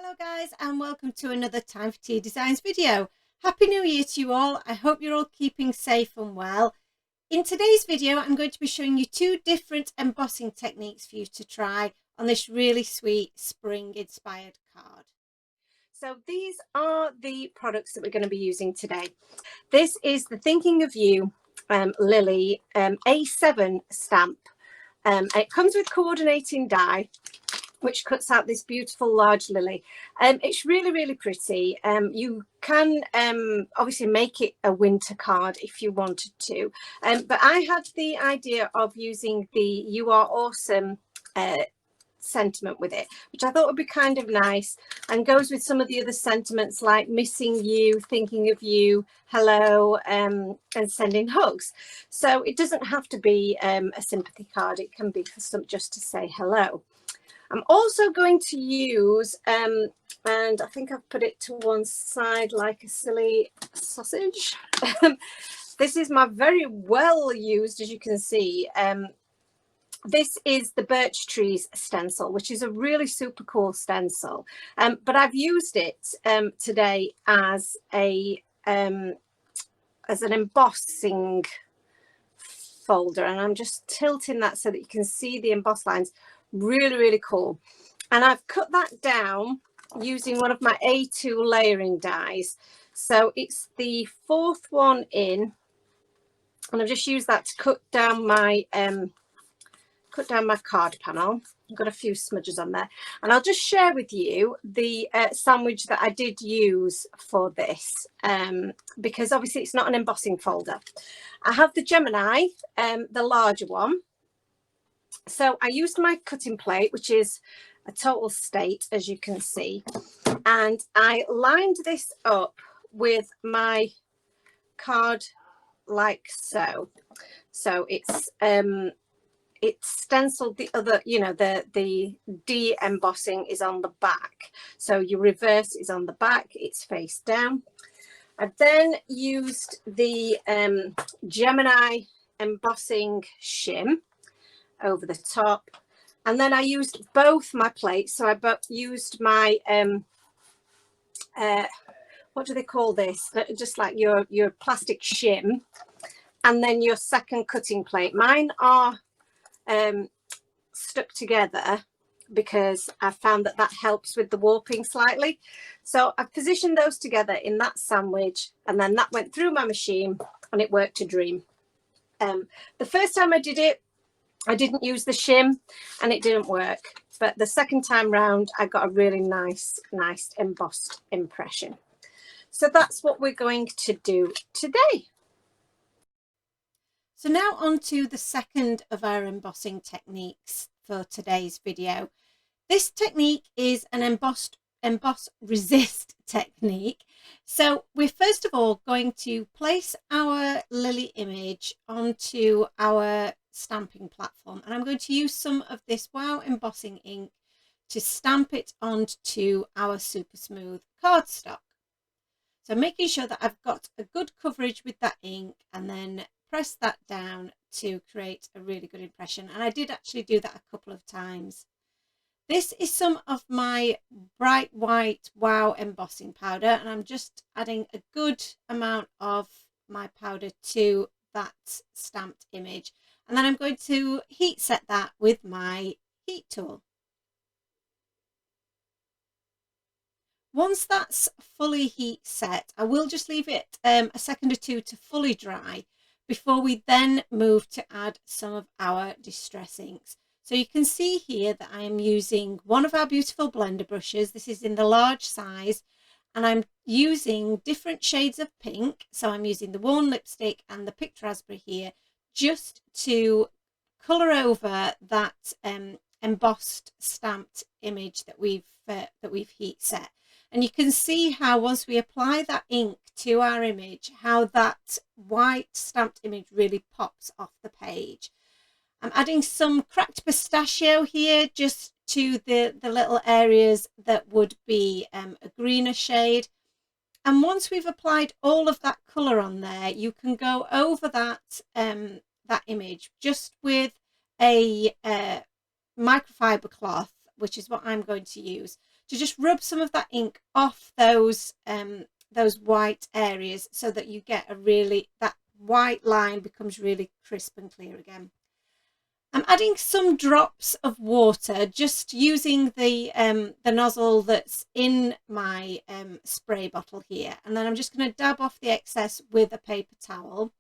Hello guys, and welcome to another Time for Tea Designs video. Happy New Year to you all. I hope you're all keeping safe and well. In today's video I'm going to be showing you two different embossing techniques for you to try on this really sweet spring inspired card. So these are the products that we're going to be using today. This is the Thinking of You Lily A7 stamp. It comes with coordinating die which cuts out this beautiful large lily. It's really pretty. You can obviously make it a winter card if you wanted to, but I had the idea of using the You Are Awesome sentiment with it, which I thought would be kind of nice and goes with some of the other sentiments like missing you, thinking of you, hello, and sending hugs. So it doesn't have to be a sympathy card. It can be for some, just to say hello. I'm also going to use, and I think I've put it to one side like a silly sausage. This is my very well used, as you can see. This is the Birch Trees stencil, which is a really super cool stencil. But I've used it today as an embossing folder, and I'm just tilting that so that you can see the emboss lines. Really cool. And I've cut that down using one of my A2 layering dies. So it's the fourth one in, and I've just used that to cut down my card panel. I've got a few smudges on there, and I'll just share with you the sandwich that I did use for this, because obviously it's not an embossing folder. I have the Gemini, the larger one. So I used my cutting plate, which is a total state, as you can see, and I lined this up with my card like so. So it's stenciled. The other, you know, the D embossing is on the back, so your reverse is on the back, it's face down. I then used the Gemini embossing shim over the top, and then I used both my plates. So I used my what do they call this, just like your plastic shim, and then your second cutting plate. Mine are stuck together because I found that helps with the warping slightly. So I've positioned those together in that sandwich, and then that went through my machine and it worked a dream. The first time I did it, I didn't use the shim and it didn't work, but the second time round I got a really nice embossed impression. So that's what we're going to do today. So now on to the second of our embossing techniques for today's video. This technique is an emboss resist technique. So we're first of all going to place our lily image onto our stamping platform, and I'm going to use some of this Wow embossing ink to stamp it onto our super smooth cardstock. So making sure that I've got a good coverage with that ink, and then press that down to create a really good impression. And I did actually do that a couple of times. This is some of my bright white Wow embossing powder, and I'm just adding a good amount of my powder to that stamped image, and then I'm going to heat set that with my heat tool. Once that's fully heat set, I will just leave it a second or two to fully dry before we then move to add some of our distress inks. So you can see here that I am using one of our beautiful blender brushes. This is in the large size, and I'm using different shades of pink. So I'm using the Worn Lipstick and the Picked Raspberry here, just to colour over that embossed stamped image that we've heat set. And you can see how once we apply that ink to our image, how that white stamped image really pops off the page. I'm adding some cracked pistachio here just to the little areas that would be a greener shade. And once we've applied all of that colour on there, you can go over that image just with a microfiber cloth, which is what I'm going to use, to just rub some of that ink off those white areas so that you get that white line becomes really crisp and clear again. I'm adding some drops of water, just using the nozzle that's in my spray bottle here, and then I'm just going to dab off the excess with a paper towel,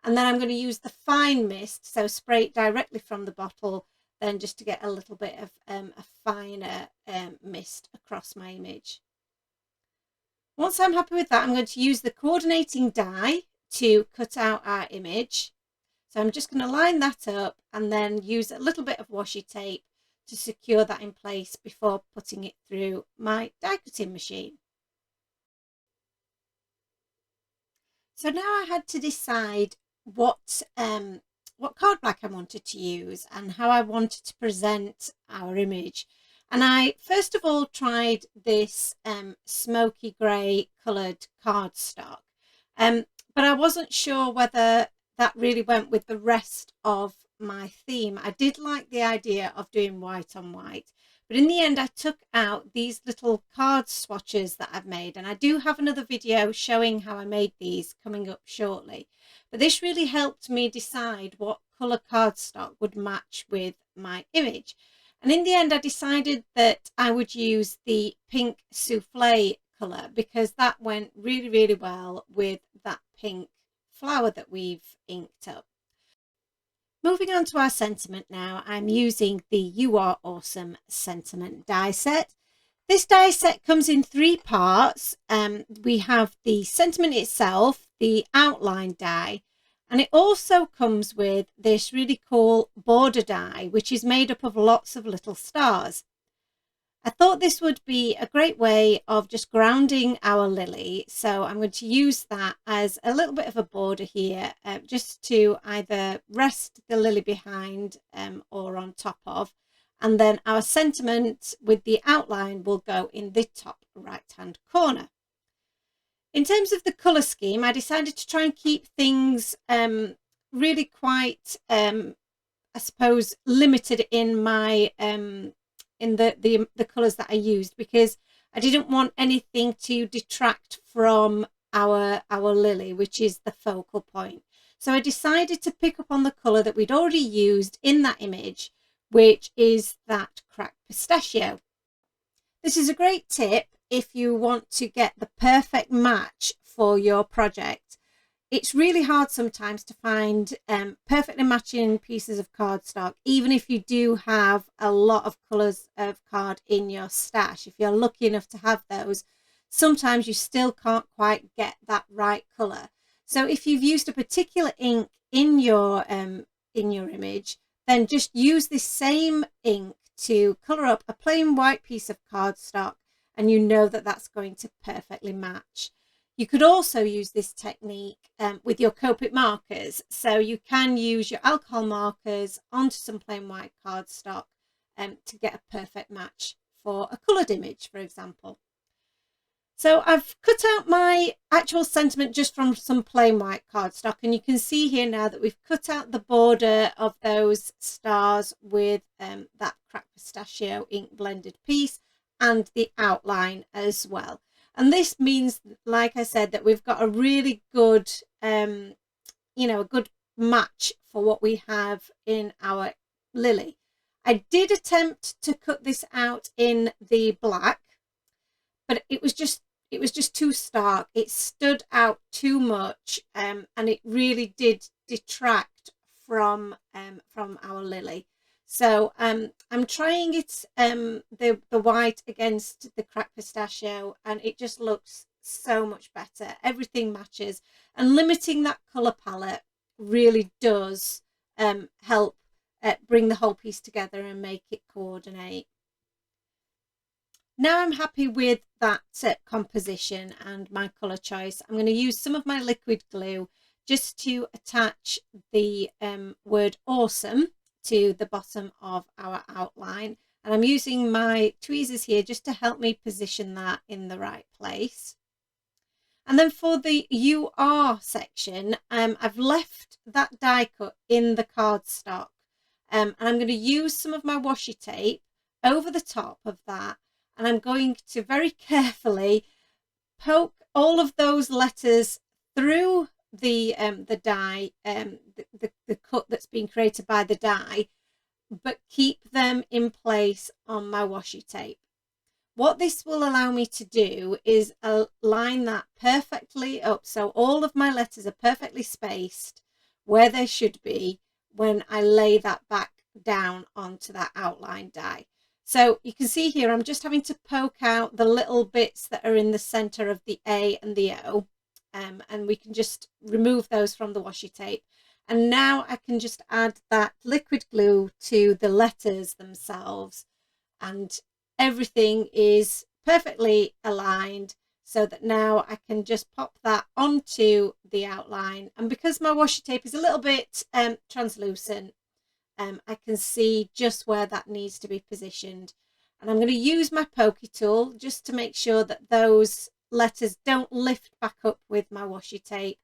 and then I'm going to use the fine mist, so spray it directly from the bottle, then just to get a little bit of a finer mist across my image. Once I'm happy with that, I'm going to use the coordinating die to cut out our image. So I'm just going to line that up and then use a little bit of washi tape to secure that in place before putting it through my die cutting machine. So now I had to decide what card back I wanted to use and how I wanted to present our image. And I first of all tried this smoky grey coloured cardstock, but I wasn't sure whether that really went with the rest of my theme. I did like the idea of doing white on white, but in the end I took out these little card swatches that I've made, and I do have another video showing how I made these coming up shortly. But this really helped me decide what colour cardstock would match with my image. And in the end I decided that I would use the pink souffle colour because that went really, really well with that pink flower that we've inked up. Moving on to our sentiment now, I'm using the You Are Awesome sentiment die set. This die set comes in 3 parts. We have the sentiment itself, the outline die, and it also comes with this really cool border die, which is made up of lots of little stars. I thought this would be a great way of just grounding our lily, so I'm going to use that as a little bit of a border here, just to either rest the lily behind or on top of, and then our sentiment with the outline will go in the top right hand corner. In terms of the colour scheme, I decided to try and keep things really quite, I suppose, limited in my in the colours that I used, because I didn't want anything to detract from our lily, which is the focal point. So I decided to pick up on the colour that we'd already used in that image, which is that cracked pistachio. This is a great tip if you want to get the perfect match for your project. It's really hard sometimes to find perfectly matching pieces of cardstock, even if you do have a lot of colours of card in your stash. If you're lucky enough to have those, sometimes you still can't quite get that right colour. So if you've used a particular ink in your image, then just use this same ink to colour up a plain white piece of cardstock, and you know that that's going to perfectly match. You could also use this technique with your Copic markers. So you can use your alcohol markers onto some plain white cardstock to get a perfect match for a coloured image, for example. So I've cut out my actual sentiment just from some plain white cardstock, and you can see here now that we've cut out the border of those stars with that cracked pistachio ink blended piece and the outline as well. And this means, like I said, that we've got a really good, a good match for what we have in our lily. I did attempt to cut this out in the black, but it was just too stark. It stood out too much, and it really did detract from our lily. So I'm trying it, the white against the cracked pistachio, and it just looks so much better. Everything matches, and limiting that colour palette really does help bring the whole piece together and make it coordinate. Now I'm happy with that composition and my colour choice. I'm going to use some of my liquid glue just to attach the word awesome to the bottom of our outline, and I'm using my tweezers here just to help me position that in the right place. And then for the You Are section, I've left that die cut in the cardstock, and I'm going to use some of my washi tape over the top of that and I'm going to very carefully poke all of those letters through the die, the cut that's been created by the die, but keep them in place on my washi tape. What this will allow me to do is line that perfectly up, so all of my letters are perfectly spaced where they should be when I lay that back down onto that outline die. So you can see here I'm just having to poke out the little bits that are in the center of the A and the O, and we can just remove those from the washi tape. And now I can just add that liquid glue to the letters themselves, and everything is perfectly aligned, so that now I can just pop that onto the outline. And because my washi tape is a little bit translucent, I can see just where that needs to be positioned. And I'm going to use my pokey tool just to make sure that those letters don't lift back up with my washi tape,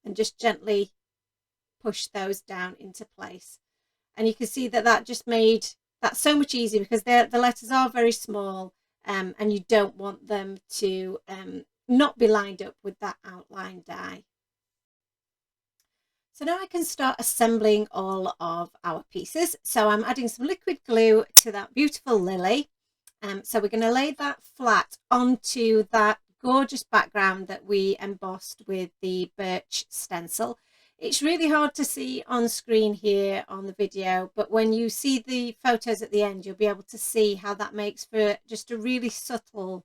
and just gently push those down into place. And you can see that that just made that so much easier, because the letters are very small, and you don't want them to not be lined up with that outline die. So now I can start assembling all of our pieces. So I'm adding some liquid glue to that beautiful lily. So we're going to lay that flat onto that gorgeous background that we embossed with the birch stencil. It's really hard to see on screen here on the video, but when you see the photos at the end, you'll be able to see how that makes for just a really subtle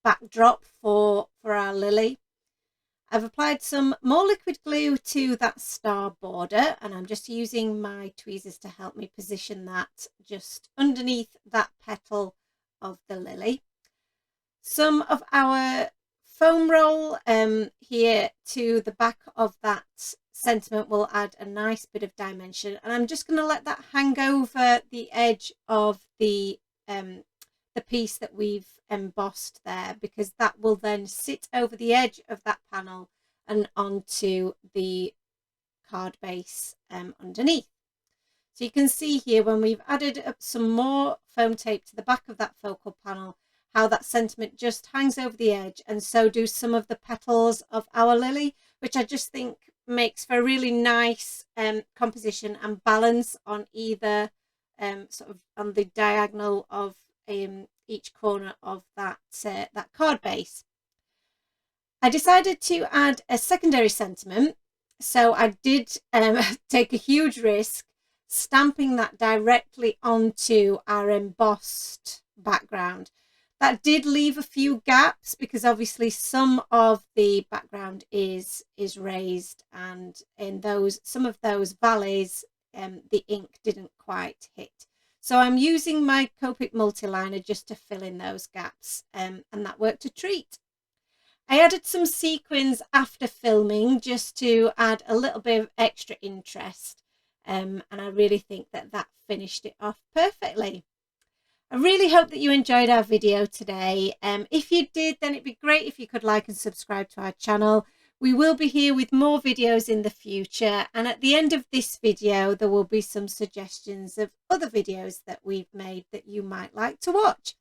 backdrop for our lily. I've applied some more liquid glue to that star border, and I'm just using my tweezers to help me position that just underneath that petal of the lily. Some of our foam roll here to the back of that sentiment will add a nice bit of dimension, and I'm just going to let that hang over the edge of the piece that we've embossed there, because that will then sit over the edge of that panel and onto the card base underneath. So you can see here, when we've added up some more foam tape to the back of that focal panel, how that sentiment just hangs over the edge, and so do some of the petals of our lily, which I just think makes for a really nice composition and balance on either sort of on the diagonal of each corner of that that card base. I decided to add a secondary sentiment, so I did take a huge risk stamping that directly onto our embossed background. That did leave a few gaps, because obviously some of the background is raised, and in some of those valleys the ink didn't quite hit. So I'm using my Copic multiliner just to fill in those gaps, and that worked a treat. I added some sequins after filming just to add a little bit of extra interest, and I really think that that finished it off perfectly. I really hope that you enjoyed our video today. If you did, then it'd be great if you could like and subscribe to our channel. We will be here with more videos in the future, and at the end of this video there will be some suggestions of other videos that we've made that you might like to watch.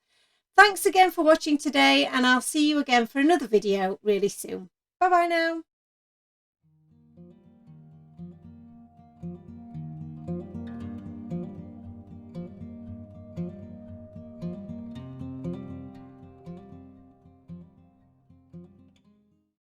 Thanks again for watching today, and I'll see you again for another video really soon. Bye bye now.